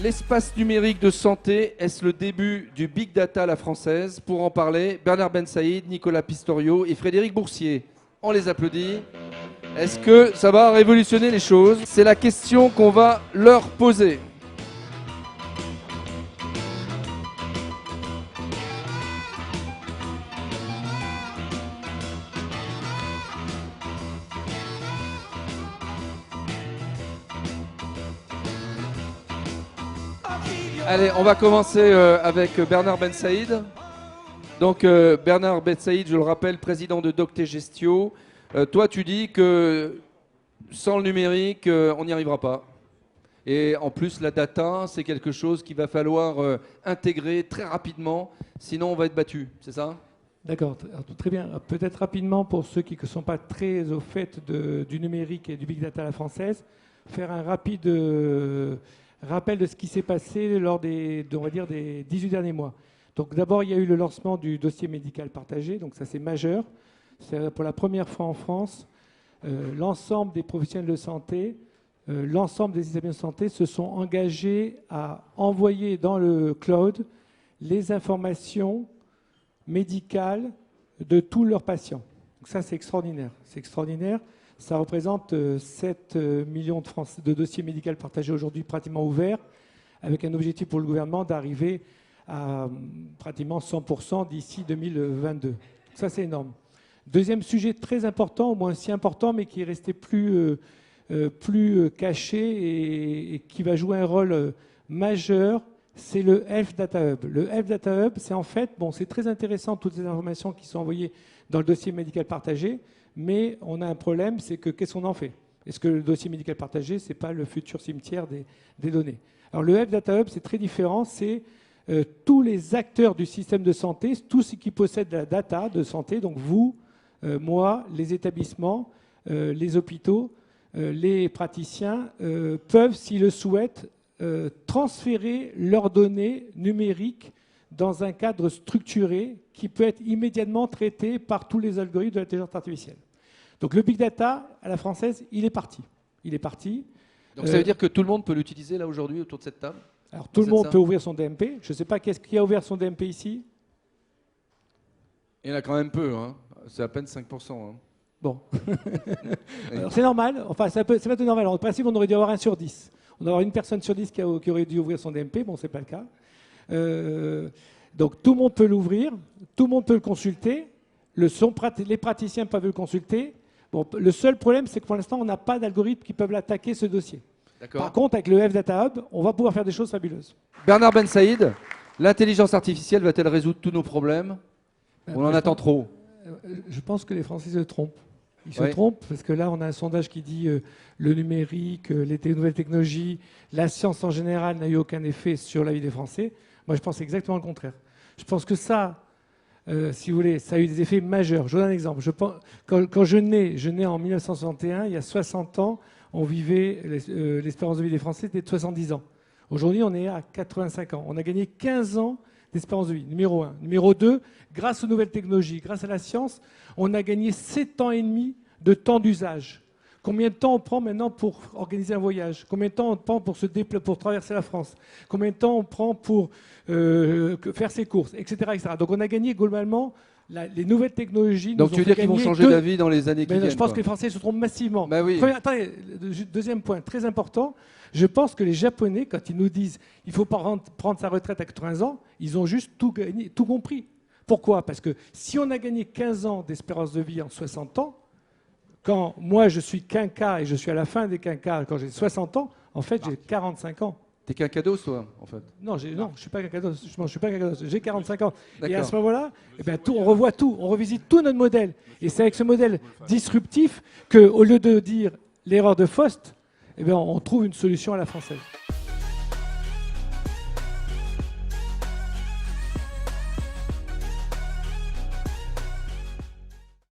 L'espace numérique de santé, est-ce le début du big data à la française? Pour en parler, Bernard Ben Saïd, Nicolas Pistorio et Frédéric Boursier. On les applaudit. Est-ce que ça va révolutionner les choses? C'est la question qu'on va leur poser. Allez, on va commencer avec Bernard Ben Saïd. Donc Bernard Ben Saïd, je le rappelle, président de Docté Gestio. Toi, tu dis que sans le numérique, on n'y arrivera pas. Et en plus, la data, c'est quelque chose qu'il va falloir intégrer très rapidement, sinon on va être battu, c'est ça? D'accord, très bien. Peut-être rapidement, pour ceux qui ne sont pas très au fait du numérique et du big data à la française, faire un rapide rappel de ce qui s'est passé lors on va dire, des 18 derniers mois. Donc d'abord, il y a eu le lancement du dossier médical partagé, donc ça c'est majeur. C'est pour la première fois en France, l'ensemble des professionnels de santé, l'ensemble des établissements de santé se sont engagés à envoyer dans le cloud les informations médicales de tous leurs patients. Donc ça c'est extraordinaire. C'est extraordinaire. Ça représente 7 millions de dossiers médicaux partagés aujourd'hui pratiquement ouverts, avec un objectif pour le gouvernement d'arriver à pratiquement 100% d'ici 2022. Ça, c'est énorme. Deuxième sujet très important, au moins aussi important, mais qui est resté plus caché et qui va jouer un rôle majeur, c'est le Health Data Hub. Le Health Data Hub, c'est en fait, bon, c'est très intéressant, toutes les informations qui sont envoyées dans le dossier médical partagé, mais on a un problème, c'est que qu'est-ce qu'on en fait? Est-ce que le dossier médical partagé, ce n'est pas le futur cimetière des données? Alors le Health Data Hub, c'est très différent, c'est tous les acteurs du système de santé, tous ceux qui possèdent de la data de santé, donc vous, moi, les établissements, les hôpitaux, les praticiens, peuvent, s'ils le souhaitent, transférer leurs données numériques dans un cadre structuré qui peut être immédiatement traité par tous les algorithmes de l'intelligence artificielle. Donc le big data à la française, il est parti. Il est parti. Donc ça veut dire que tout le monde peut l'utiliser là aujourd'hui autour de cette table? Alors tout le monde peut ouvrir son DMP. Je ne sais pas qui a ouvert son DMP ici. Il y en a quand même peu, hein. C'est à peine 5%. Hein. Bon. Alors c'est normal, enfin c'est pas tout normal. En principe, on aurait dû avoir 1 sur 10. On aurait avoir une personne sur 10 qui aurait dû ouvrir son DMP. Bon, ce n'est pas le cas. Donc tout le monde peut l'ouvrir, tout le monde peut le consulter. Les praticiens peuvent le consulter. Bon, le seul problème, c'est que pour l'instant, on n'a pas d'algorithme qui peuvent l'attaquer, ce dossier. Par contre, avec le Health Data Hub, on va pouvoir faire des choses fabuleuses. Bernard Ben Saïd, l'intelligence artificielle va-t-elle résoudre tous nos problèmes? On en attend trop. Je pense que les Français se trompent. Ils se trompent parce que là, on a un sondage qui dit le numérique, les nouvelles technologies, la science en général n'a eu aucun effet sur la vie des Français. Moi, je pense exactement le contraire. Je pense que ça, si vous voulez, ça a eu des effets majeurs. Je vous donne un exemple. Quand je nais en 1961, il y a 60 ans, on vivait, l'espérance de vie des Français était de 70 ans. Aujourd'hui, on est à 85 ans. On a gagné 15 ans d'espérance de vie, numéro 1. Numéro 2, grâce aux nouvelles technologies, grâce à la science, on a gagné 7 ans et demi de temps d'usage. Combien de temps on prend maintenant pour organiser un voyage? Combien de temps on prend pour traverser la France? Combien de temps on prend pour faire ses courses, etc., etc. Donc on a gagné globalement les nouvelles technologies. Donc tu veux dire qu'ils vont changer d'avis dans les années qui viennent? Je pense que les Français se trompent massivement. Bah oui. Attendez, deuxième point très important. Je pense que les Japonais, quand ils nous disent qu'il faut prendre sa retraite à 80 ans, ils ont juste tout gagné, tout compris. Pourquoi? Parce que si on a gagné 15 ans d'espérance de vie en 60 ans, quand moi je suis quinquat et je suis à la fin des quinquats, quand j'ai 60 ans, en fait j'ai 45 ans. T'es quinquados, toi, en fait? Non, je ne suis pas quinquados. J'ai 45 ans. Et à ce moment-là, eh bien, on revoit tout, on revisite tout notre modèle. Et c'est avec ce modèle disruptif qu'au lieu de dire l'erreur de Faust, eh bien, on trouve une solution à la française.